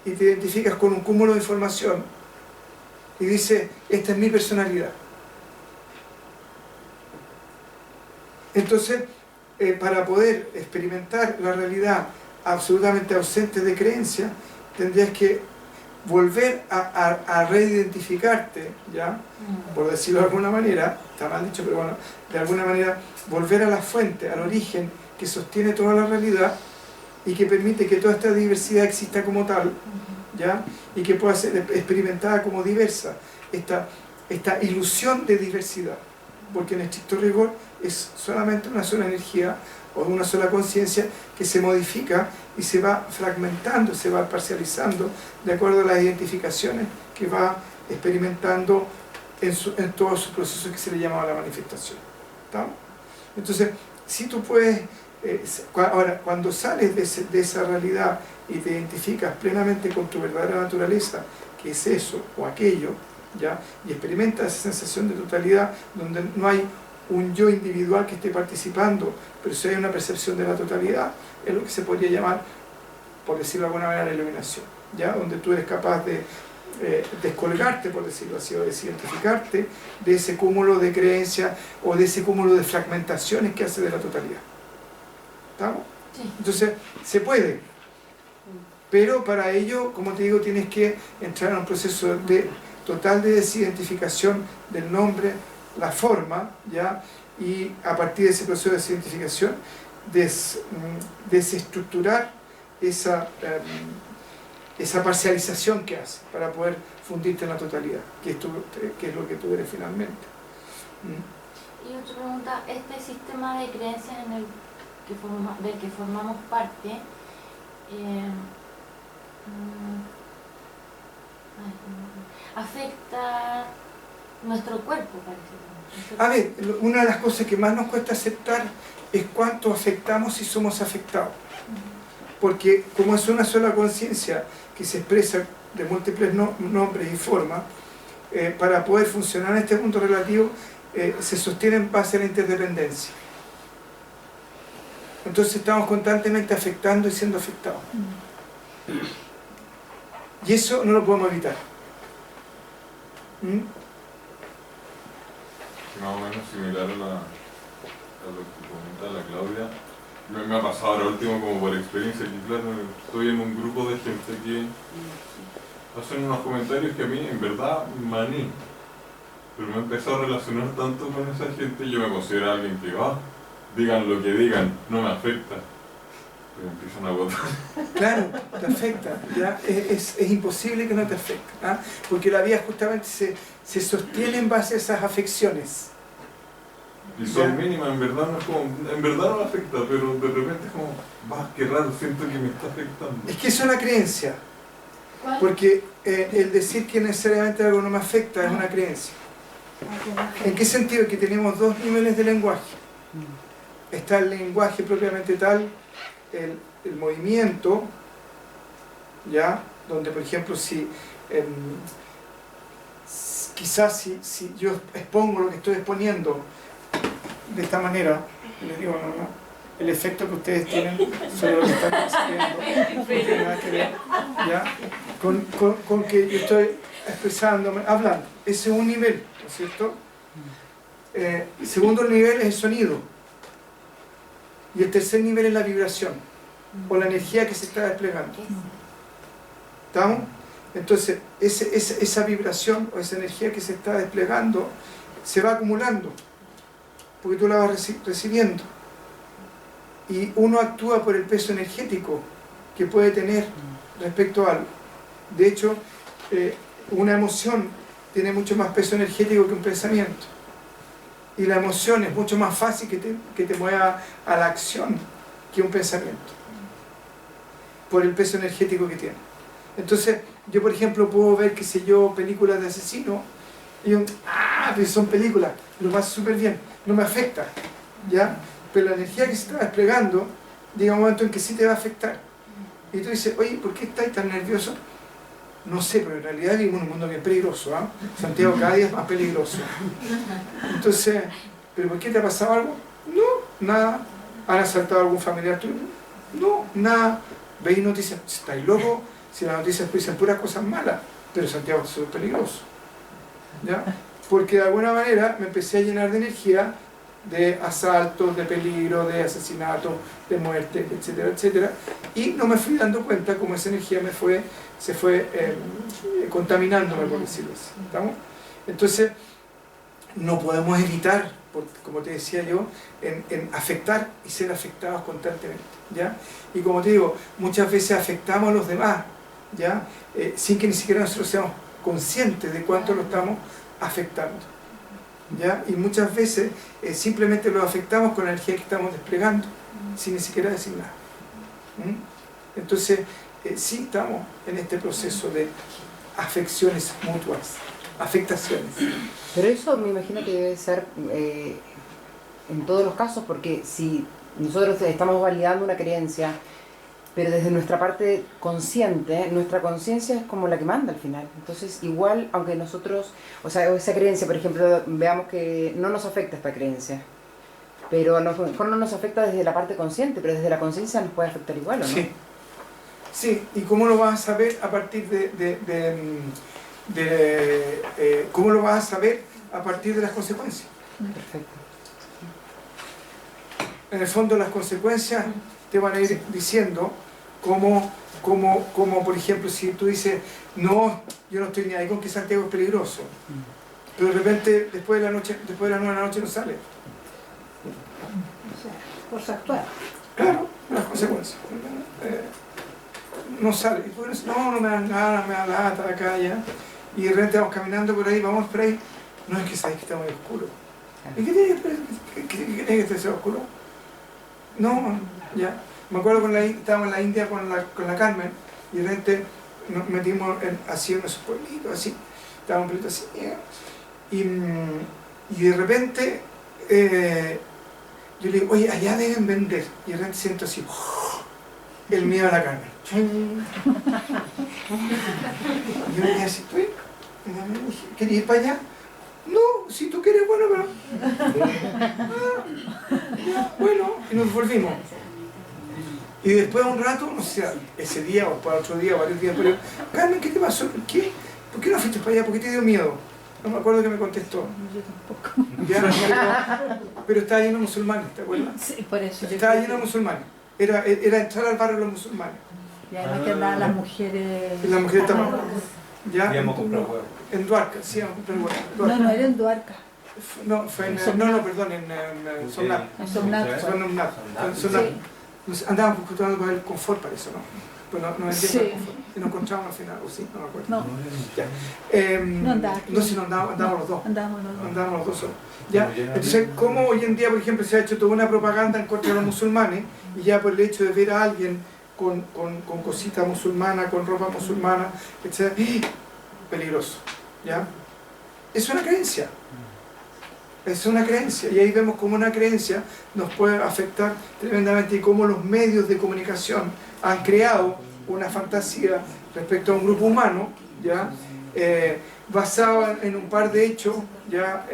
y te identificas con un cúmulo de información y dices, esta es mi personalidad. Entonces, para poder experimentar la realidad absolutamente ausente de creencia, tendrías que volver a reidentificarte, ¿ya? Por decirlo de alguna manera, está mal dicho, pero bueno, de alguna manera volver a la fuente, al origen que sostiene toda la realidad y que permite que toda esta diversidad exista como tal, ¿ya? Y que pueda ser experimentada como diversa, esta ilusión de diversidad, porque en estricto rigor es solamente una sola energía o una sola conciencia que se modifica y se va fragmentando, se va parcializando de acuerdo a las identificaciones que va experimentando en todos sus procesos que se le llama la manifestación. ¿Estamos? Entonces, si tú puedes, ahora, cuando sales de esa realidad y te identificas plenamente con tu verdadera naturaleza, que es eso o aquello, ¿ya? Y experimentas esa sensación de totalidad donde no hay un yo individual que esté participando, pero si hay una percepción de la totalidad, es lo que se podría llamar, por decirlo de alguna manera, la iluminación, ¿ya? Donde tú eres capaz de descolgarte, por decirlo así, o desidentificarte de ese cúmulo de creencias o de ese cúmulo de fragmentaciones que hace de la totalidad. ¿Estamos? Sí. Entonces, se puede, pero para ello, como te digo, tienes que entrar en un proceso de total de desidentificación del nombre, la forma, ¿ya? Y a partir de ese proceso de desidentificación, desestructurar esa parcialización que hace para poder fundirte en la totalidad, que es lo que tú eres finalmente. Y otra pregunta, este sistema de creencias en el del que formamos parte, afecta nuestro cuerpo, parece. A ver, una de las cosas que más nos cuesta aceptar es cuánto afectamos y somos afectados. Porque como es una sola conciencia que se expresa de múltiples nombres y formas, para poder funcionar en este mundo relativo, se sostiene en base a la interdependencia. Entonces estamos constantemente afectando y siendo afectados. Y eso no lo podemos evitar. Más o menos similar a lo que comenta la Claudia. Me ha pasado ahora último como por experiencia, que claro, estoy en un grupo de gente que hacen unos comentarios que a mí en verdad maní. Pero me he empezado a relacionar tanto con esa gente, yo me considero alguien que digan lo que digan, no me afecta. Pero empiezan a votar. Claro, te afecta, ¿ya? Es imposible que no te afecte, ¿ah? Porque la vida justamente se sostiene en base a esas afecciones. Y son mínimas, en verdad no es como, en verdad no me afecta, pero de repente es como, qué raro, siento que me está afectando. Es que es una creencia, ¿Cuál? porque el decir que necesariamente algo no me afecta es una creencia. ¿En qué sentido? Que tenemos dos niveles de lenguaje. Está el lenguaje propiamente tal, el movimiento, ¿ya? Donde, por ejemplo, quizás si yo expongo lo que estoy exponiendo de esta manera, les digo, no, el efecto que ustedes tienen sobre lo que están escribiendo no tiene nada que ver, ¿ya? Con que yo estoy expresándome, hablando. Ese es un nivel, ¿no es cierto? El segundo nivel es el sonido. Y el tercer nivel es la vibración, o la energía que se está desplegando. ¿Estamos? Entonces, esa vibración o esa energía que se está desplegando se va acumulando, porque tú la vas recibiendo. Y uno actúa por el peso energético que puede tener respecto a algo. De hecho, una emoción tiene mucho más peso energético que un pensamiento. Y la emoción es mucho más fácil que te mueva a la acción que un pensamiento, por el peso energético que tiene. Entonces, yo por ejemplo puedo ver, qué sé yo, películas de asesinos, y yo, pero son películas, lo paso súper bien, no me afecta, ¿ya? Pero la energía que se está desplegando, llega un momento en que sí te va a afectar. Y tú dices, oye, ¿por qué estás tan nervioso? No sé, pero en realidad vivimos en un mundo bien peligroso, ¿eh? Santiago cada día es más peligroso. Entonces, ¿pero por qué te ha pasado algo? No, nada. ¿Han asaltado a algún familiar tuyo? No, nada. ¿Veis noticias? ¿Estáis locos? Si las noticias dicen puras cosas malas, pero Santiago es súper peligroso, ¿ya? Porque de alguna manera me empecé a llenar de energía, de asaltos, de peligro, de asesinatos, de muerte, etcétera, etcétera, y no me fui dando cuenta cómo esa energía se fue contaminándome, por decirlo así. ¿Estamos? Entonces, no podemos evitar, como te decía yo, en afectar y ser afectados constantemente, ¿ya? Y como te digo, muchas veces afectamos a los demás, ¿ya? Sin que ni siquiera nosotros seamos conscientes de cuánto lo estamos afectando, ¿ya? Y muchas veces simplemente lo afectamos con la energía que estamos desplegando, sin ni siquiera decir nada. Entonces, sí estamos en este proceso de afecciones mutuas, afectaciones. Pero eso me imagino que debe ser en todos los casos, porque si nosotros estamos validando una creencia, pero desde nuestra parte consciente, nuestra conciencia es como la que manda al final. Entonces, igual, aunque nosotros, o sea, esa creencia, por ejemplo, veamos que no nos afecta esta creencia, pero a lo mejor no nos afecta desde la parte consciente, pero desde la conciencia nos puede afectar igual, ¿o no? Sí. Sí, ¿y cómo lo vas a saber a partir cómo lo vas a saber a partir de las consecuencias? Perfecto. En el fondo, las consecuencias te van a ir diciendo como por ejemplo, si tú dices, no, yo no estoy ni ahí con que Santiago es peligroso, pero de repente después de las 9 de la noche no sale. O sea, por su actuar. Claro, las consecuencias. no sale. Y pues, no me dan ganas, me da lata acá ya. Y de repente vamos caminando por ahí, vamos por ahí. No, es que sabes que está muy oscuro. ¿Y qué tiene que estar oscuro? No, ya. Me acuerdo estábamos en la India con la Carmen y de repente nos metimos así en esos pueblitos, así. Estábamos un poquito así. Y de repente yo le digo, oye, allá deben vender. Y de repente siento así, el miedo a la Carmen. Y yo le dije así, ¿tú? ¿Querías ir para allá? No, si tú quieres, bueno, pero... ya, bueno, y nos volvimos. Y después de un rato, no sé, ese día o para otro día, varios días, pero Carmen, ¿qué te pasó? ¿Por qué no fuiste para allá? ¿Por qué te dio miedo? No me acuerdo que me contestó. Yo tampoco. Ya, pero estaba lleno de musulmanes, ¿te acuerdas? Sí, por eso. Estaba lleno de musulmanes. Era entrar al barrio de los musulmanes. Y además que andaban las mujeres... Y las mujeres también. ¿Ya? Íbamos a comprar huevos. En Duarca, sí, íbamos a comprar huevos. No, era en Duarca. No, fue en... perdón, en Somnat. En Somnat. Andábamos buscando para el confort para eso, ¿no? Pues no vendíamos Sí. el confort. Y nos encontramos al final, o sí, no me acuerdo. No, Ya. no andaba. No, si no andábamos los dos. Andábamos los dos. Andábamos los dos solos. ¿Ya? Entonces, ¿cómo hoy en día, por ejemplo, se ha hecho toda una propaganda en contra de los musulmanes y ya por el hecho de ver a alguien con cositas musulmanas, con ropa musulmana, etc., peligroso, ¿ya? Es una creencia. Es una creencia, y ahí vemos cómo una creencia nos puede afectar tremendamente y cómo los medios de comunicación han creado una fantasía respecto a un grupo humano, ¿ya? Basado en un par de hechos, ¿ya?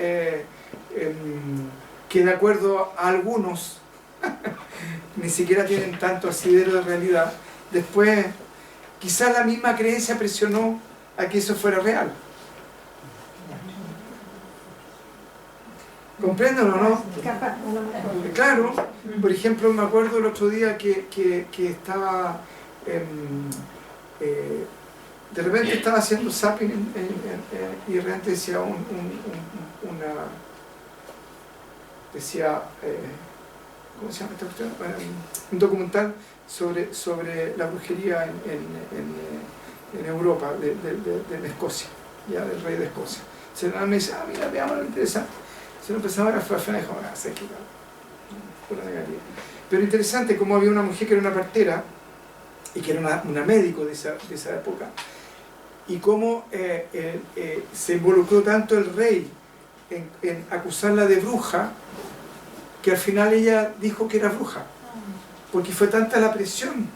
Que de acuerdo a algunos ni siquiera tienen tanto asidero de realidad. Después, quizás la misma creencia presionó a que eso fuera real. ¿Comprenden o no? Claro, por ejemplo, me acuerdo el otro día que estaba, de repente estaba haciendo zapping y de repente decía ¿cómo se llama esta cuestión? Bueno, un documental sobre la brujería en Europa, de Escocia, ya del rey de Escocia. Se me dice, mira, veamos lo interesante. Se lo empezaba a ver, fue a dijo, se equivocó. Pura negativa. Pero interesante cómo había una mujer que era una partera y que era una médico de esa época, y cómo se involucró tanto el rey en acusarla de bruja, que al final ella dijo que era bruja, porque fue tanta la presión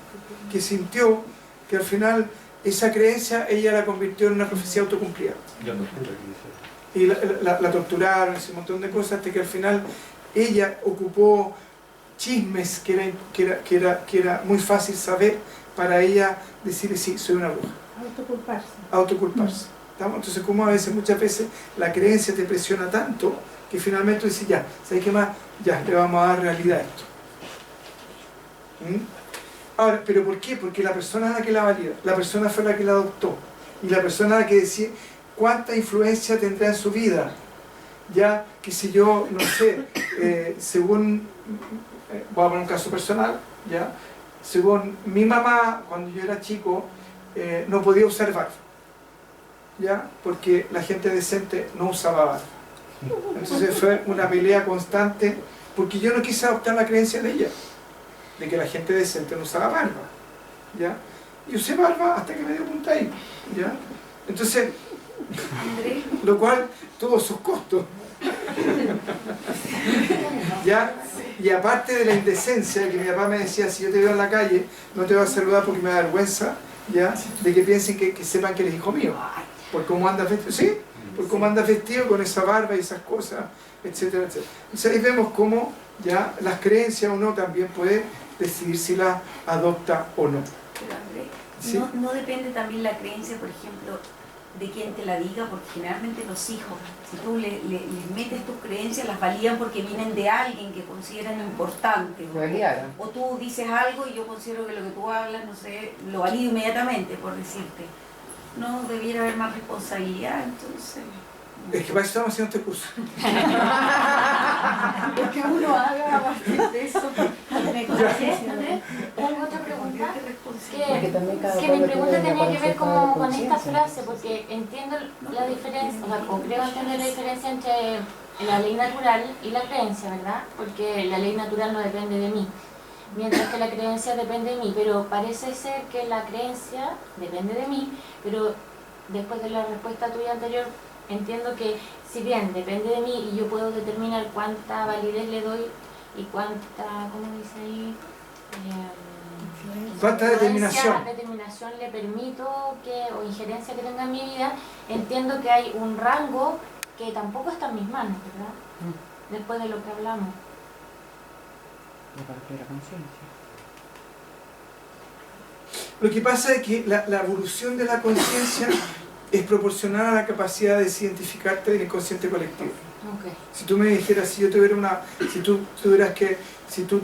que sintió que al final esa creencia ella la convirtió en una profecía autocumplida. Y la torturaron, ese montón de cosas, hasta que al final ella ocupó chismes que era muy fácil saber para ella decirle sí, soy una bruja. Autoculparse. Entonces, como a veces, muchas veces, la creencia te presiona tanto que finalmente tú dices, ya, ¿sabes qué más? Ya, le vamos a dar realidad a esto. Ahora, ¿pero por qué? Porque la persona es la que la valida, la persona fue la que la adoptó, y la persona la que decía cuánta influencia tendrá en su vida. Ya, qué sé yo, no sé, según, voy a poner un caso personal, ya, según mi mamá, cuando yo era chico, no podía usar barba, ya, porque la gente decente no usaba barba. Entonces fue una pelea constante, porque yo no quise adoptar la creencia de ella, de que la gente decente no usaba barba, ya. Y usé barba hasta que me dio punta ahí, ya. Entonces, lo cual tuvo sus costos. ¿Ya? Y aparte de la indecencia, que mi papá me decía, si yo te veo en la calle, no te voy a saludar porque me da vergüenza, ¿ya? De que piensen que sepan que eres hijo mío, por cómo andas vestido, ¿sí? Por cómo andas vestido con esa barba y esas cosas, etcétera, etcétera. Entonces ahí vemos cómo ya las creencias uno también puede decidir si las adopta o no. Pero André, ¿sí? no depende también la creencia, por ejemplo, de quien te la diga, porque generalmente los hijos, si tú les metes tus creencias, las validan porque vienen de alguien que consideran importante. O tú dices algo y yo considero que lo que tú hablas, no sé, lo valido inmediatamente, por decirte. No debiera haber más responsabilidad, entonces. Es que para eso estamos haciendo este curso. Porque uno haga a partir de eso. Andrés, tengo otra pregunta. Porque también cada que mi pueblo pregunta tiene tenía que ver estado como de con esta conciencia. frase, porque entiendo la diferencia, o creo entender la diferencia entre la ley natural y la creencia, ¿verdad? Porque la ley natural no depende de mí, mientras que la creencia depende de mí, pero parece ser que la creencia depende de mí, pero después de la respuesta tuya anterior, entiendo que si bien depende de mí y yo puedo determinar cuánta validez le doy y cuánta, ¿cómo dice ahí? Falta de determinación. Determinación le permito que, o injerencia que tenga en mi vida, entiendo que hay un rango que tampoco está en mis manos, ¿verdad? Después de lo que hablamos. La parte de la conciencia. Lo que pasa es que la evolución de la conciencia es proporcional a la capacidad de identificarte del inconsciente colectivo. Okay. Si tú me dijeras, si yo tuviera si tú tuvieras que, si tú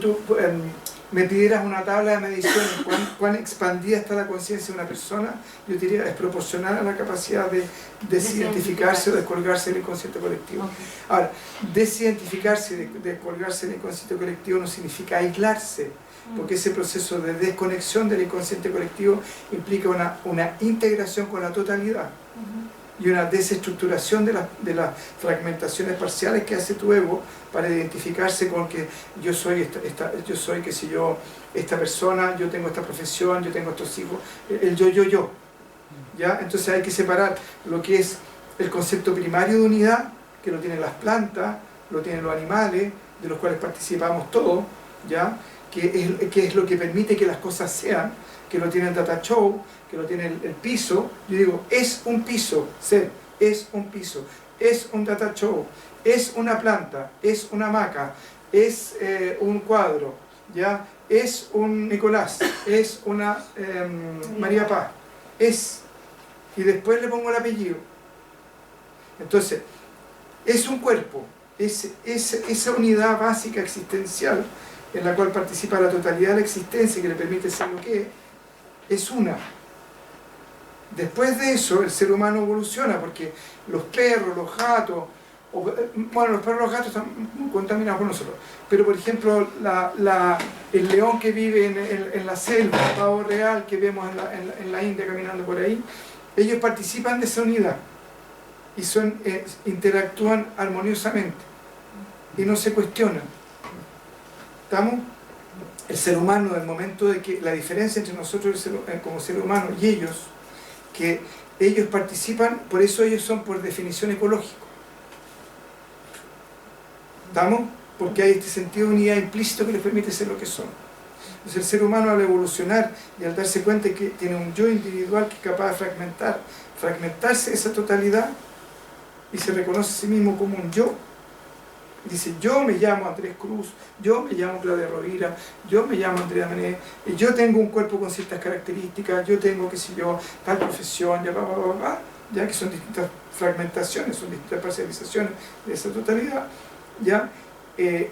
me pidieras una tabla de medición de cuán expandida está la conciencia de una persona, yo te diría es proporcional a la capacidad de desidentificarse o descolgarse del inconsciente colectivo. Okay. Ahora, desidentificarse, descolgarse del inconsciente colectivo no significa aislarse, porque ese proceso de desconexión del inconsciente colectivo implica una integración con la totalidad y una desestructuración de las fragmentaciones parciales que hace tu ego para identificarse con que yo soy yo soy, qué sé yo, esta persona, yo tengo esta profesión, yo tengo estos hijos, el yo. ¿Ya? Entonces hay que separar lo que es el concepto primario de unidad, que lo tienen las plantas, lo tienen los animales, de los cuales participamos todos, ¿ya? Que es lo que permite que las cosas sean, que lo tiene el data show, que lo tiene el piso. Yo digo, es un piso, ser, es un piso, es un data show, es una planta, es una hamaca, es un cuadro, ¿ya? Es un Nicolás, es una María Paz, es, y después le pongo el apellido. Entonces, es un cuerpo, esa unidad básica existencial en la cual participa la totalidad de la existencia y que le permite ser lo que es una. Después de eso, el ser humano evoluciona, porque los perros, los gatos, bueno, los perros y los gatos están contaminados por nosotros, pero por ejemplo, el león que vive en la selva, el pavo real que vemos en la India caminando por ahí, ellos participan de esa unidad y interactúan armoniosamente y no se cuestionan. ¿Estamos? El ser humano, en el momento de que la diferencia entre nosotros como ser humano y ellos, que ellos participan, por eso ellos son por definición ecológicos. ¿Estamos? Porque hay este sentido de unidad implícito que les permite ser lo que son. Entonces el ser humano, al evolucionar y al darse cuenta que tiene un yo individual que es capaz de fragmentarse esa totalidad y se reconoce a sí mismo como un yo, dice, yo me llamo Andrés Cruz, yo me llamo Claudia Rovira, yo me llamo Andrea Mené, y yo tengo un cuerpo con ciertas características, yo tengo, qué sé yo, tal profesión, ya que son distintas fragmentaciones, son distintas parcializaciones de esa totalidad, ya. De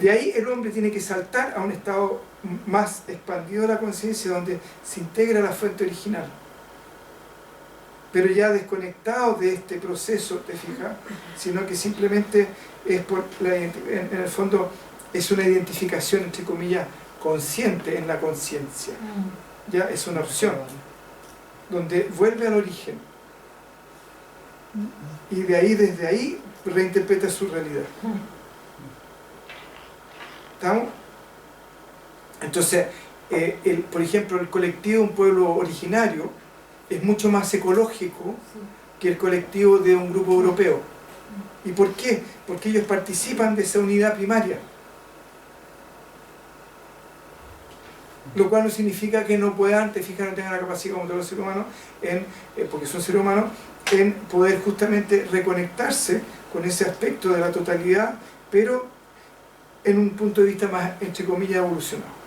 ahí el hombre tiene que saltar a un estado más expandido de la conciencia, donde se integra la fuente original, pero ya desconectado de este proceso, ¿te fijas? Sino que simplemente es en el fondo es una identificación, entre comillas, consciente en la conciencia. Ya es una opción, donde vuelve al origen. Y desde ahí, reinterpreta su realidad. ¿Estamos? Entonces, por ejemplo, el colectivo de un pueblo originario es mucho más ecológico que el colectivo de un grupo europeo. ¿Y por qué? Porque ellos participan de esa unidad primaria. Lo cual no significa que no puedan, te fijas, no tengan la capacidad como todos los seres humanos, porque son seres humanos, en poder justamente reconectarse con ese aspecto de la totalidad, pero en un punto de vista más, entre comillas, evolucionado.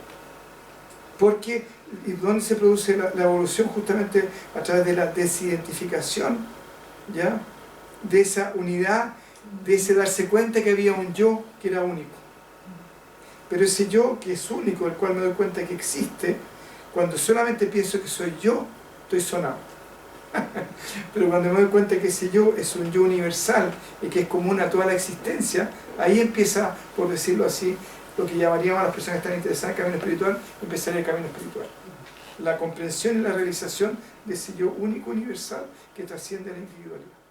Porque, ¿y dónde se produce la evolución? Justamente a través de la desidentificación, ¿ya? De esa unidad, de ese darse cuenta que había un yo que era único. Pero ese yo que es único, el cual me doy cuenta que existe, cuando solamente pienso que soy yo, estoy sonado. Pero cuando me doy cuenta que ese yo es un yo universal y que es común a toda la existencia, ahí empieza, por decirlo así, lo que llamaríamos a las personas que están interesadas en el camino espiritual, empezaría el camino espiritual. La comprensión y la realización de ese yo único, universal, que trasciende la individualidad.